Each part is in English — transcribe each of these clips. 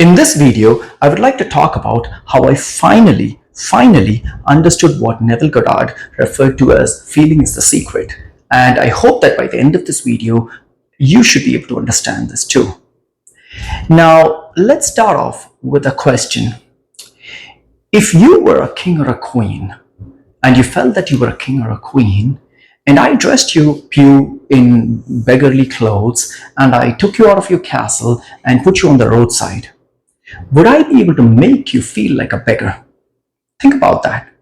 In this video, I would like to talk about how I finally understood what Neville Goddard referred to as feeling is the secret. And I hope that by the end of this video, you should be able to understand this too. Now, let's start off with a question. If you were a king or a queen, and you felt that you were a king or a queen, and I dressed you in beggarly clothes, and I took you out of your castle and put you on the roadside, would I be able to make you feel like a beggar? Think about that.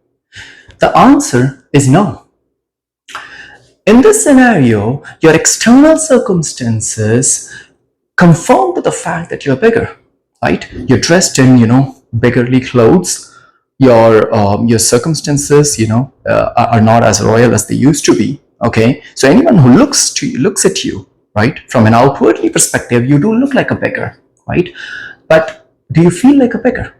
The answer is no. In this scenario, your external circumstances conform to the fact that you're a beggar, right? You're dressed in, beggarly clothes. Your circumstances, are not as royal as they used to be. Okay, so anyone who looks at you, right, from an outwardly perspective, you do look like a beggar, right? But do you feel like a beggar?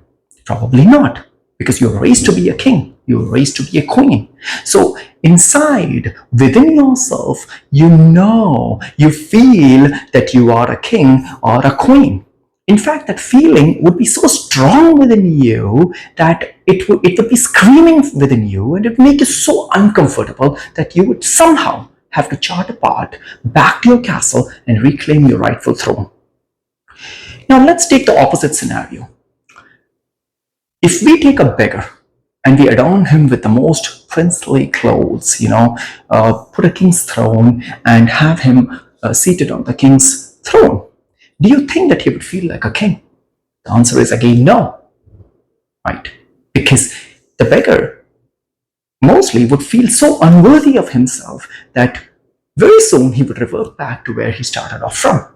Probably not, because you're raised to be a king, you're raised to be a queen. So inside, within yourself, you feel that you are a king or a queen. In fact, that feeling would be so strong within you that it would be screaming within you, and it would make you so uncomfortable that you would somehow have to chart a path back to your castle and reclaim your rightful throne. Now let's take the opposite scenario. If we take a beggar and we adorn him with the most princely clothes, put a king's throne and have him seated on the king's throne, do you think that he would feel like a king? The answer is again no, right? Because the beggar mostly would feel so unworthy of himself that very soon he would revert back to where he started off from.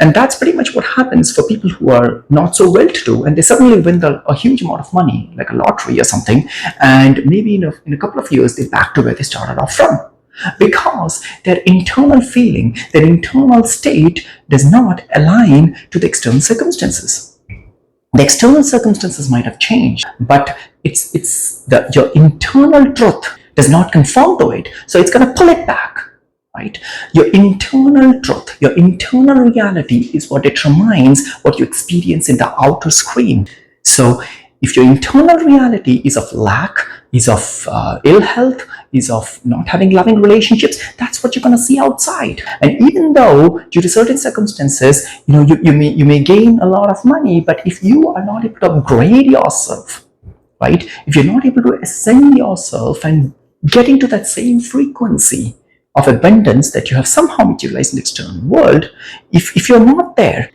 And that's pretty much what happens for people who are not so well-to-do, and they suddenly win a huge amount of money, like a lottery or something, and maybe in a couple of years they're back to where they started off from, because their internal feeling, their internal state does not align to the external circumstances. The external circumstances might have changed, but your internal truth does not conform to it, so it's going to pull it back. Right? Your internal truth, your internal reality is what determines what you experience in the outer screen. So if your internal reality is of lack, is of ill health, is of not having loving relationships, that's what you're going to see outside. And even though due to certain circumstances, you may gain a lot of money, but if you are not able to upgrade yourself, right? If you're not able to ascend yourself and get into that same frequency of abundance that you have somehow materialized in the external world, if you're not there,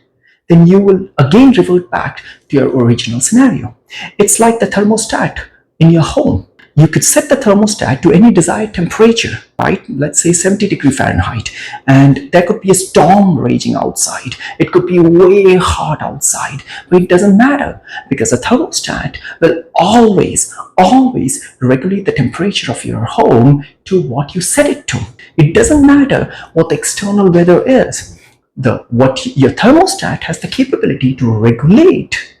then you will again revert back to your original scenario. It's like the thermostat in your home. You could set the thermostat to any desired temperature, right? Let's say 70 degrees Fahrenheit, and there could be a storm raging outside. It could be way hot outside, but it doesn't matter, because the thermostat will always regulate the temperature of your home to what you set it to. It doesn't matter what the external weather is. Your thermostat has the capability to regulate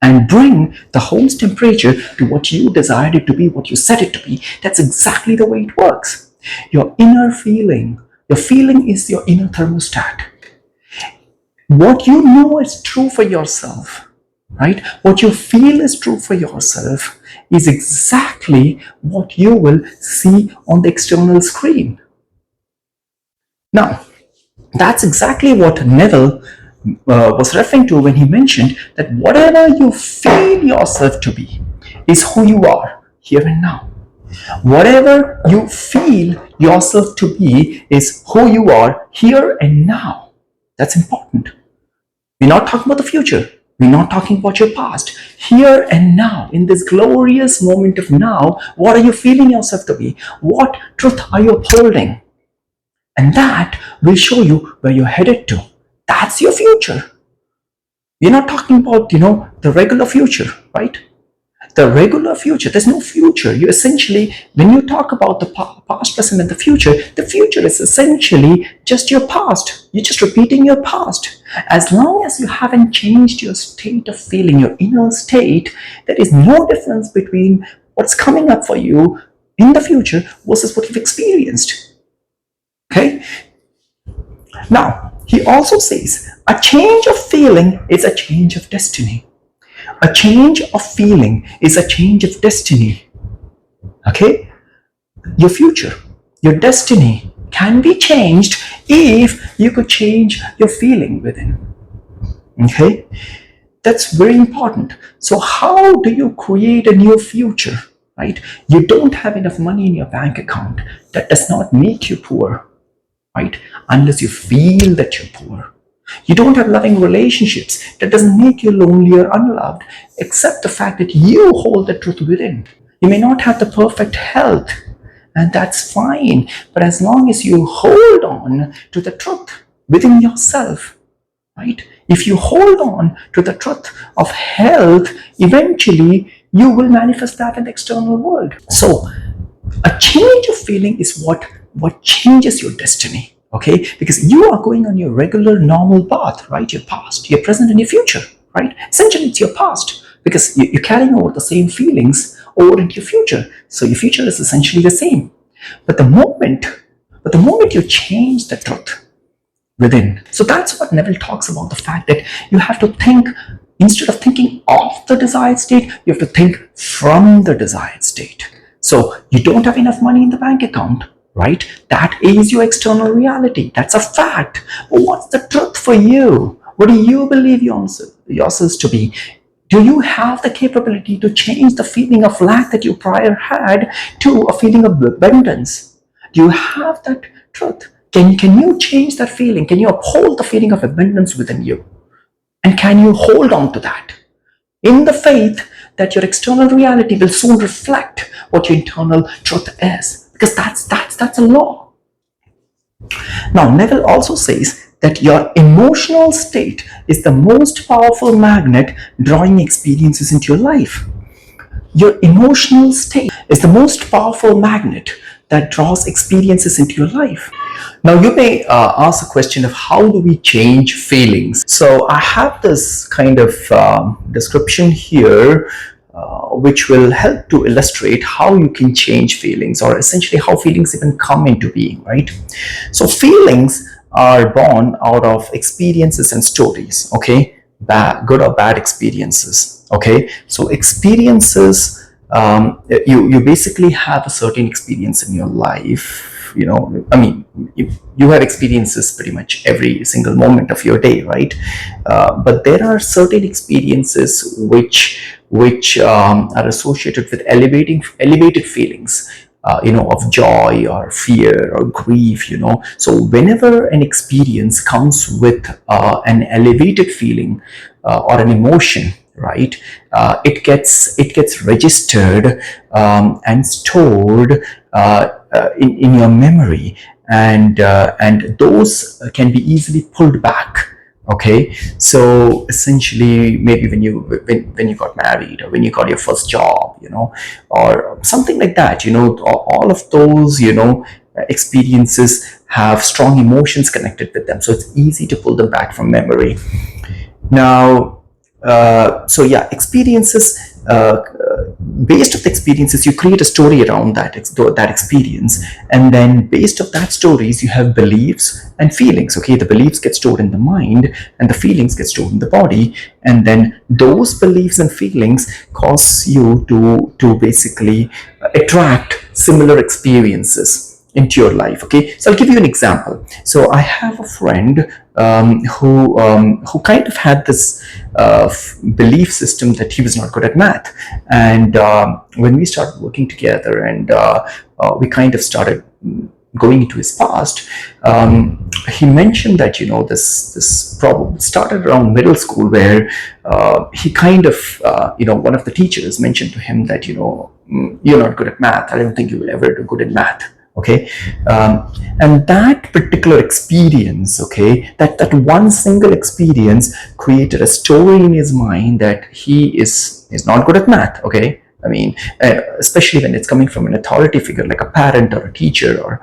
and bring the home's temperature to what you desired it to be, what you set it to be. That's exactly the way it works. Your inner feeling, your feeling is your inner thermostat. What you know is true for yourself, right? What you feel is true for yourself is exactly what you will see on the external screen. Now, that's exactly what Neville was referring to when he mentioned that whatever you feel yourself to be is who you are here and now. Whatever you feel yourself to be is who you are here and now. That's important. We're not talking about the future. We're not talking about your past. Here and now, in this glorious moment of now, what are you feeling yourself to be? What truth are you upholding? And that will show you where you're headed to. That's your future. We're not talking about, the regular future, right? The regular future, there's no future. You essentially, when you talk about the past, present, and the future is essentially just your past. You're just repeating your past. As long as you haven't changed your state of feeling, your inner state, there is no difference between what's coming up for you in the future versus what you've experienced. Okay? Now, He also says a change of feeling is a change of destiny. A change of feeling is a change of destiny. Okay? Your future, your destiny can be changed if you could change your feeling within. Okay? That's very important. So how do you create a new future? Right? You don't have enough money in your bank account. That does not make you poor. Right? Unless you feel that you're poor. You don't have loving relationships. That doesn't make you lonely or unloved, except the fact that you hold the truth within. You may not have the perfect health, and that's fine. But as long as you hold on to the truth within yourself, right? If you hold on to the truth of health, eventually you will manifest that in the external world. So a change of feeling is what changes your destiny. Okay, because you are going on your regular normal path, right? Your past, your present, and your future, right? Essentially, it's your past because you're carrying over the same feelings over into your future. So your future is essentially the same. But the moment you change the truth within, so that's what Neville talks about, the fact that you have to think, instead of thinking of the desired state, you have to think from the desired state. So you don't have enough money in the bank account, right? That is your external reality. That's a fact. But what's the truth for you? What do you believe yourselves to be? Do you have the capability to change the feeling of lack that you prior had to a feeling of abundance? Do you have that truth? Can you change that feeling? Can you uphold the feeling of abundance within you? And can you hold on to that in the faith that your external reality will soon reflect what your internal truth is? Because that's a law. Now, Neville also says that your emotional state is the most powerful magnet drawing experiences into your life. Your emotional state is the most powerful magnet that draws experiences into your life. Now, you may ask a question of how do we change feelings? So I have this kind of description here which will help to illustrate how you can change feelings, or essentially how feelings even come into being, right? So feelings are born out of experiences and stories, okay? Good or bad experiences, okay? So experiences, you basically have a certain experience in your life. I mean, you have experiences pretty much every single moment of your day, right? But there are certain experiences which are associated with elevated feelings, of joy or fear or grief, So whenever an experience comes with an elevated feeling or an emotion, right, it gets registered and stored in your memory, and those can be easily pulled back. Okay, so essentially, maybe when you got married, or when you got your first job, or something like that, all of those, experiences have strong emotions connected with them, so it's easy to pull them back from memory. Now, so yeah, experiences, based on the experiences, you create a story around that experience, and then based on that stories, you have beliefs and feelings. Okay, the beliefs get stored in the mind, and the feelings get stored in the body, and then those beliefs and feelings cause you to basically attract similar experiences into your life. Okay, so I'll give you an example. So I have a friend who kind of had this belief system that he was not good at math, and when we started working together, and we kind of started going into his past, he mentioned that this problem started around middle school, where he kind of one of the teachers mentioned to him that you're not good at math. I don't think you will ever do good in math. Okay, and that particular experience, okay, that one single experience created a story in his mind that he is not good at math. Okay, I mean, especially when it's coming from an authority figure like a parent or a teacher, or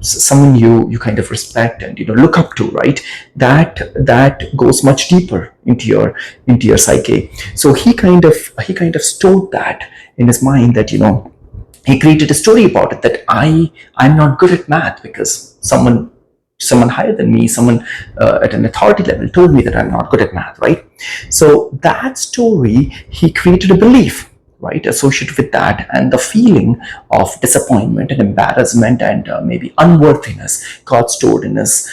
someone you kind of respect and look up to, right? That goes much deeper into your psyche. So he kind of stored that in his mind, that he created a story about it, that I'm not good at math because someone someone higher than me, someone at an authority level told me that I'm not good at math, right? So that story, he created a belief, right, associated with that, and the feeling of disappointment and embarrassment and maybe unworthiness got stored in his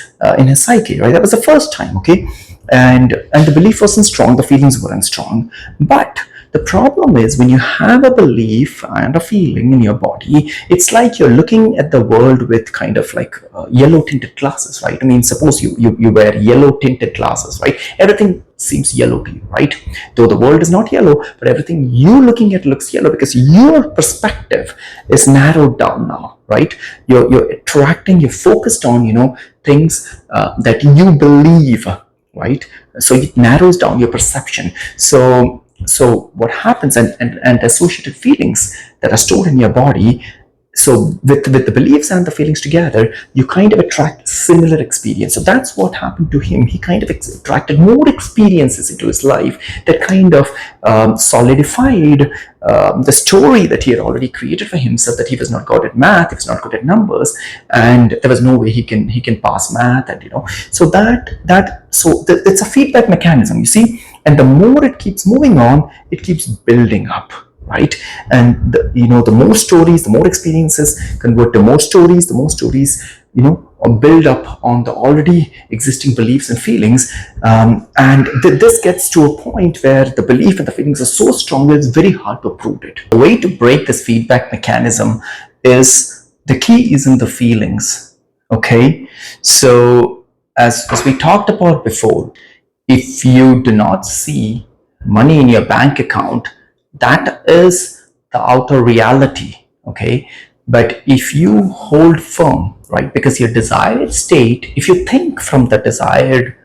psyche, right? That was the first time, okay, and the belief wasn't strong, the feelings weren't strong, but the problem is when you have a belief and a feeling in your body, it's like you're looking at the world with kind of like yellow tinted glasses, right? I mean, suppose you wear yellow tinted glasses, right? Everything seems yellow to you, right? Though the world is not yellow, but everything you're looking at looks yellow because your perspective is narrowed down now, right? You're attracting, you're focused on, things that you believe, right? So it narrows down your perception. So what happens, and associated feelings that are stored in your body, so with the beliefs and the feelings together, you kind of attract similar experience. So that's what happened to him. He kind of attracted more experiences into his life that kind of solidified the story that he had already created for himself, that he was not good at math, he was not good at numbers, and there was no way he can pass math, and so it's a feedback mechanism, you see, and the more it keeps moving on, it keeps building up, right? And the more stories, the more experiences convert to more stories, the more stories build up on the already existing beliefs and feelings, and this gets to a point where the belief and the feelings are so strong that it's very hard to uproot it. The way to break this feedback mechanism is, the key is in the feelings, okay? So as we talked about before, if you do not see money in your bank account, that is the outer reality, okay? But if you hold firm, right, because your desired state, if you think from the desired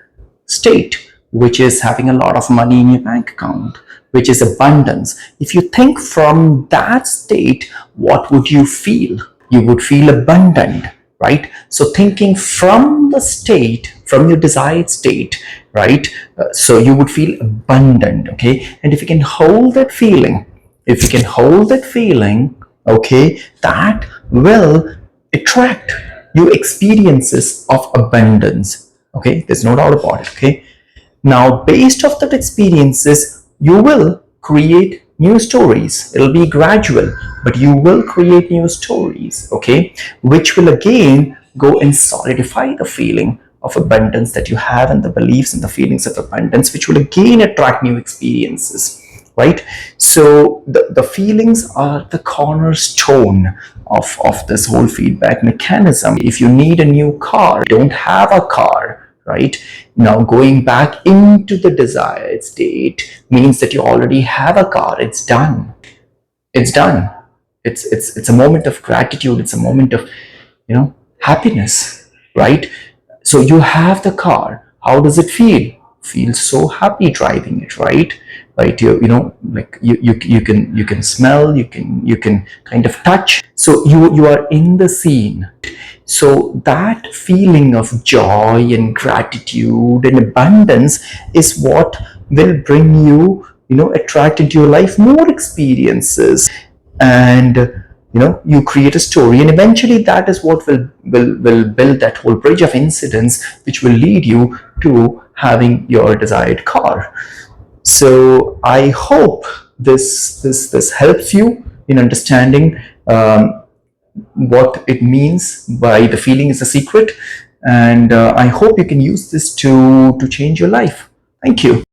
state, which is having a lot of money in your bank account, which is abundance, if you think from that state, what would you feel? You would feel abundant, right? So thinking from the state, from your desired state, right? So you would feel abundant, okay? And if you can hold that feeling, okay, that will attract you experiences of abundance, okay? There's no doubt about it, okay? Now, based off that experiences, you will create new stories. It'll be gradual, but you will create new stories, okay, which will again go and solidify the feeling of abundance that you have, and the beliefs and the feelings of abundance, which will again attract new experiences, right? So the feelings are the cornerstone of this whole feedback mechanism. If you need a new car, don't have a car, right? Now going back into the desired state means that you already have a car. It's done. It's a moment of gratitude. It's a moment of happiness, right? So you have the car. How does it feel? Feel so happy driving it, right? Like you can smell, you can kind of touch. So you are in the scene. So that feeling of joy and gratitude and abundance is what will bring you, attract into your life more experiences, and you create a story, and eventually that is what will build that whole bridge of incidents, which will lead you to having your desired car. So I hope this helps you in understanding what it means by the feeling is a secret, and I hope you can use this to change your life. Thank you.